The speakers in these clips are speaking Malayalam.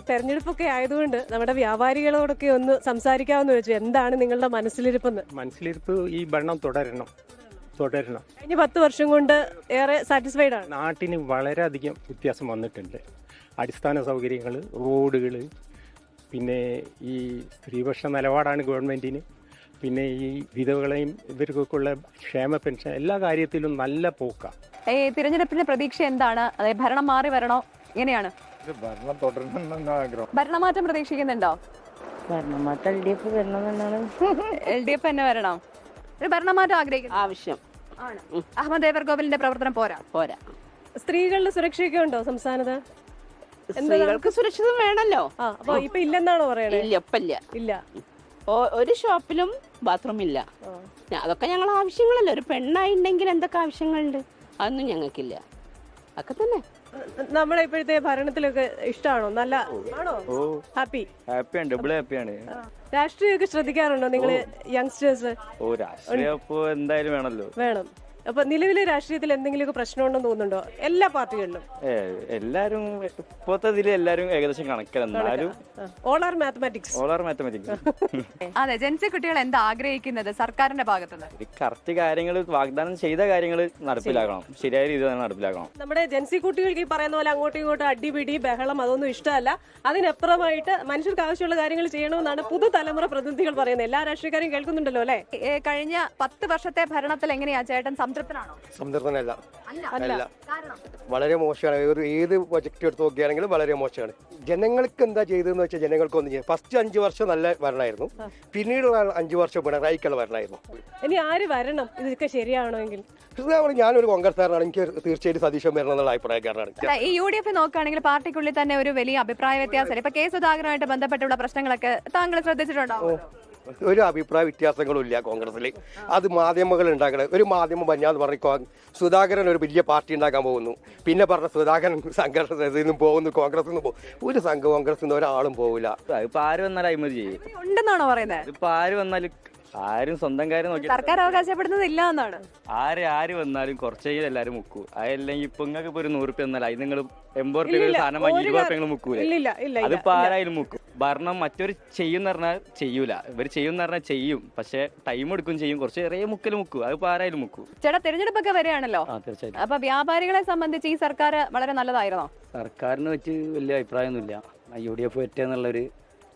തെരഞ്ഞെടുപ്പൊക്കെ ആയതുകൊണ്ട് നമ്മുടെ വ്യാപാരികളോടൊക്കെ ഒന്ന് സംസാരിക്കാമെന്ന് വെച്ചു. എന്താണ് നിങ്ങളുടെ മനസ്സിലിരിപ്പെന്ന്? മനസ്സിലിരിപ്പ് ഈ ഭരണം തുടരണം. കഴിഞ്ഞ 10 വർഷം കൊണ്ട് ഏറെ സാറ്റിസ്ഫൈഡ് ആണ്. നാട്ടിന് വളരെയധികം വ്യത്യാസം വന്നിട്ടുണ്ട്. അടിസ്ഥാന സൗകര്യങ്ങൾ, റോഡുകൾ, പിന്നെ ഈ സ്ത്രീപക്ഷ നിലപാടാണ് ഗവൺമെൻറ്റിന്. പിന്നെ ഈ വിധവകളെയും ഇവർക്കൊക്കെയുള്ള ക്ഷേമ പെൻഷൻ എല്ലാ കാര്യത്തിലും നല്ല പോക്കാണ്. തിരഞ്ഞെടുപ്പിന്റെ പ്രതീക്ഷ എന്താണ്? അതായത് ഭരണം മാറി വരണോ? എങ്ങനെയാണ്? ഭരണം തുടരണമെന്നാണ് ആഗ്രഹം. ഭരണമാറ്റം പ്രതീക്ഷിക്കുന്നുണ്ടോ? ഭരണമാറ്റം LDF വരണമെന്നാണ്. LDF തന്നെ വരണം. ഒരു ഭരണമാറ്റം ആഗ്രഹിക്കുന്നു ആവശ്യം ആണ്. അഹമ്മദ് ദേവർകോവിലിന്റെ പ്രവർത്തനം പോരാ. സ്ത്രീകളുടെ സുരക്ഷയൊക്കെ ഉണ്ടോ സംസ്ഥാനത്ത്? സ്ത്രീകൾക്ക് സുരക്ഷിതം വേണല്ലോ. അപ്പൊ ഇപ്പൊ ഇല്ലെന്നാണോ പറയണേ? ഇല്ല. ഒരു ഷോപ്പിലും ബാത്റൂം ഇല്ല. അതൊക്കെ ഞങ്ങൾ ആവശ്യങ്ങളല്ലേ. ഒരു പെണ്ണായിട്ടുണ്ടെങ്കിൽ എന്തൊക്കെ ആവശ്യങ്ങളുണ്ട്, അതൊന്നും ഞങ്ങൾക്കില്ല. ഒക്കെ തന്നെ. നമ്മളെ ഇപ്പോഴത്തെ ഭരണത്തിലൊക്കെ ഇഷ്ടമാണോ? നല്ല ആണോ? ഹാപ്പിയാണ്, ഡബിൾ ഹാപ്പിയാണ്. രാഷ്ട്രീയമൊക്കെ ശ്രദ്ധിക്കാറുണ്ടോ നിങ്ങള് യങ്സ്റ്റേഴ്സ്? രാഷ്ട്രീയം ഇപ്പൊ എന്തായാലും വേണം. അപ്പൊ നിലവിലെ രാഷ്ട്രീയത്തിൽ എന്തെങ്കിലുമൊക്കെ പ്രശ്നമുണ്ടെന്ന് തോന്നുന്നുണ്ടോ? എല്ലാ പാർട്ടികളിലും എല്ലാരും ഇപ്പോഴത്തെ ഇതില് എല്ലാരും ഏകദേശം കണക്കെന്നാലും ഓൾ ആർ മാത്തമാറ്റിക്സ്. അതെ, ജെൻസി കുട്ടികൾ എന്താ ആഗ്രഹിക്കുന്നത് സർക്കാരിന്റെ ഭാഗത്തുനിന്ന്? കറക്റ്റ് കാര്യങ്ങൾ, വാഗ്ദാനം ചെയ്ത കാര്യങ്ങൾ നടപ്പിലാക്കണം. ശരിയായ രീതിയിൽ നടപ്പിലാക്കണം. നമ്മുടെ ജെൻസി കുട്ടികൾക്ക് ഈ പറയുന്ന പോലെ അങ്ങോട്ടും ഇങ്ങോട്ടും അടിപിടി ബഹളം അതൊന്നും ഇഷ്ടമല്ല. അതിനപ്പുറമായിട്ട് മനുഷ്യർക്ക് ആവശ്യമുള്ള കാര്യങ്ങൾ ചെയ്യണമെന്നാണ് പുതുതലമുറ പ്രതിനിധികൾ പറയുന്നത്. എല്ലാ രാഷ്ട്രീയക്കാരും കേൾക്കുന്നുണ്ടല്ലോ അല്ലെ? കഴിഞ്ഞ 10 വർഷത്തെ ഭരണത്തിൽ എങ്ങനെയാ ചേട്ടൻ സംതൃപ്തനല്ല. വളരെ മോശമാണ്. ഏത് പ്രൊജക്ട് എടുത്ത് നോക്കുകയാണെങ്കിലും വളരെ മോശമാണ്. ജനങ്ങൾക്ക് എന്താ ചെയ്തതെന്ന് വെച്ചാൽ ജനങ്ങൾക്കൊന്നും ചെയ്യാം. ഫസ്റ്റ് 5 വർഷം നല്ല ഭരണമായിരുന്നു, പിന്നീട് 5 വർഷം പിണറായിക്കുള്ള ഭരണമായിരുന്നു. ഇനി ആര് വരണം ഇതൊക്കെ ശരിയാണെങ്കിൽ? ഞാനൊരു കോൺഗ്രസ്സുകാരനാണ്. എനിക്ക് തീർച്ചയായിട്ടും സതീശൻ വരണം എന്നുള്ള അഭിപ്രായക്കാരനാണ്. ഈ UDF നോക്കുകയാണെങ്കിൽ പാർട്ടിക്കുള്ളിൽ തന്നെ ഒരു വലിയ അഭിപ്രായ വ്യത്യാസം. ഇപ്പൊ സുധാകരനുമായിട്ട് ബന്ധപ്പെട്ടുള്ള പ്രശ്നങ്ങളൊക്കെ താങ്കൾ ശ്രദ്ധിച്ചിട്ടുണ്ടാവും. ഒരു അഭിപ്രായ വ്യത്യാസങ്ങളും ഇല്ല കോൺഗ്രസിൽ. അത് മാധ്യമങ്ങൾ ഉണ്ടാക്കണം. ഒരു മാധ്യമം പറഞ്ഞാന്ന് പറഞ്ഞു സുധാകരൻ ഒരു വലിയ പാർട്ടി ഉണ്ടാക്കാൻ പോകുന്നു, പിന്നെ പറഞ്ഞ സുധാകരൻ സംഘടനയിൽ നിന്നും പോകുന്നു, കോൺഗ്രസിൽ നിന്ന് പോകും. ഒരു സംഘം കോൺഗ്രസിൽ നിന്ന് ഒരാളും പോകില്ല. ഇപ്പൊ ആര് വന്നാലും അഴിമതി ചെയ്യും. ഉണ്ടെന്നാണോ പറയുന്നത്? ഇപ്പൊ ആര് വന്നാലും ആരും സ്വന്തം കാര്യം നോക്കി സർക്കാർ അവകാശപ്പെടുന്നത് ഇല്ല എന്നാണ്. ആര് വന്നാലും കുറച്ചേ എല്ലാരും മുക്കൂ. അതല്ലെങ്കിൽ ഇപ്പൊ നിങ്ങൾക്ക് ഇപ്പൊ ഒരു 100 രൂപ എന്നാൽ അത് നിങ്ങൾ 80 രൂപ സാധനം വാങ്ങി 20 രൂപ മുക്കൂലേ? അതിപ്പോ ആരായാലും മുക്കും. ഭരണം മറ്റൊരു ചെയ്യുന്ന പറഞ്ഞാൽ ചെയ്യൂല, ഇവര് ചെയ്യുന്ന പറഞ്ഞാൽ ചെയ്യും. പക്ഷെ ടൈം എടുക്കും ചെയ്യും. കുറച്ച് ചെറിയ മുക്കും. അതിപ്പോ ആരായാലും മുക്കും. ചേട്ടാ, തെരഞ്ഞെടുപ്പൊക്കെ വരികയാണല്ലോ. തീർച്ചയായിട്ടും. അപ്പൊ വ്യാപാരികളെ സംബന്ധിച്ച് ഈ സർക്കാർ വളരെ നല്ലതായിരുന്നോ? സർക്കാരിനെ വെച്ച് വലിയ അഭിപ്രായമൊന്നുമില്ല. UDF പറ്റുന്നുള്ളൊരു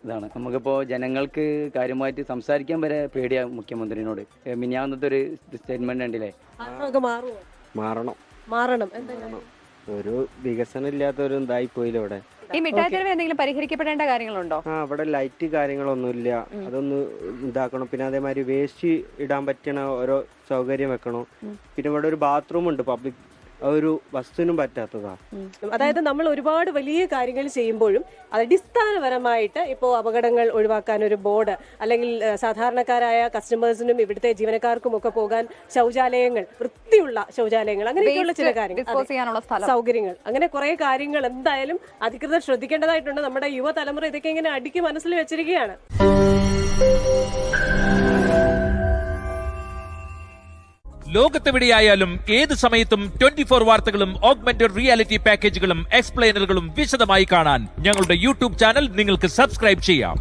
ഇതാണ്. നമുക്കിപ്പോ ജനങ്ങൾക്ക് കാര്യമായിട്ട് സംസാരിക്കാൻ വരെ പേടിയാ മുഖ്യമന്ത്രിനോട്. മിനിയാന്നത്തെ ഒരു സ്റ്റേറ്റ്മെന്റ് ഉണ്ടല്ലേ, മാറണം. ഒരു വികസനം ഇല്ലാത്തൊരു ഇതായി പോയില്ല ഇവിടെ. ഈ മിഠായി തെരുവ് എന്തെങ്കിലും പരിഹരിക്കപ്പെടേണ്ട കാര്യങ്ങളുണ്ടോ? ഇവിടെ ലൈറ്റ് കാര്യങ്ങളൊന്നുമില്ല, അതൊന്ന് ഇതാക്കണം. പിന്നെ അതേമാതിരി വേസ്റ്റ് ഇടാൻ പറ്റണ ഓരോ സൗകര്യം വെക്കണം. പിന്നെ ഇവിടെ ഒരു ബാത്റൂം ഉണ്ട്, പബ്ലിക്, ഒരു വസ്തുവിനും പറ്റാത്തതാ. അതായത് നമ്മൾ ഒരുപാട് വലിയ കാര്യങ്ങൾ ചെയ്യുമ്പോഴും അടിസ്ഥാനപരമായിട്ട് ഇപ്പോൾ അപകടങ്ങൾ ഒഴിവാക്കാൻ ഒരു ബോർഡ്, അല്ലെങ്കിൽ സാധാരണക്കാരായ കസ്റ്റമേഴ്സിനും ഇവിടുത്തെ ജീവനക്കാർക്കും ഒക്കെ പോകാൻ ശൗചാലയങ്ങൾ, വൃത്തിയുള്ള ശൗചാലയങ്ങൾ, അങ്ങനെയൊക്കെയുള്ള ചില കാര്യങ്ങൾ, സൗകര്യങ്ങൾ, അങ്ങനെ കുറെ കാര്യങ്ങൾ എന്തായാലും അധികൃതർ ശ്രദ്ധിക്കേണ്ടതായിട്ടുണ്ട്. നമ്മുടെ യുവതലമുറ ഇതൊക്കെ ഇങ്ങനെ അടിക്ക് മനസ്സിൽ വെച്ചിരിക്കുകയാണ്. ലോകത്തെവിടെയായാലും ഏത് സമയത്തും 24 വാർത്തകളും ഓഗ്മെന്റഡ് റിയാലിറ്റി പാക്കേജുകളും എക്സ്പ്ലെയിനറുകളും വിശദമായി കാണാൻ ഞങ്ങളുടെ YouTube ചാനൽ നിങ്ങൾക്ക് സബ്സ്ക്രൈബ് ചെയ്യാം.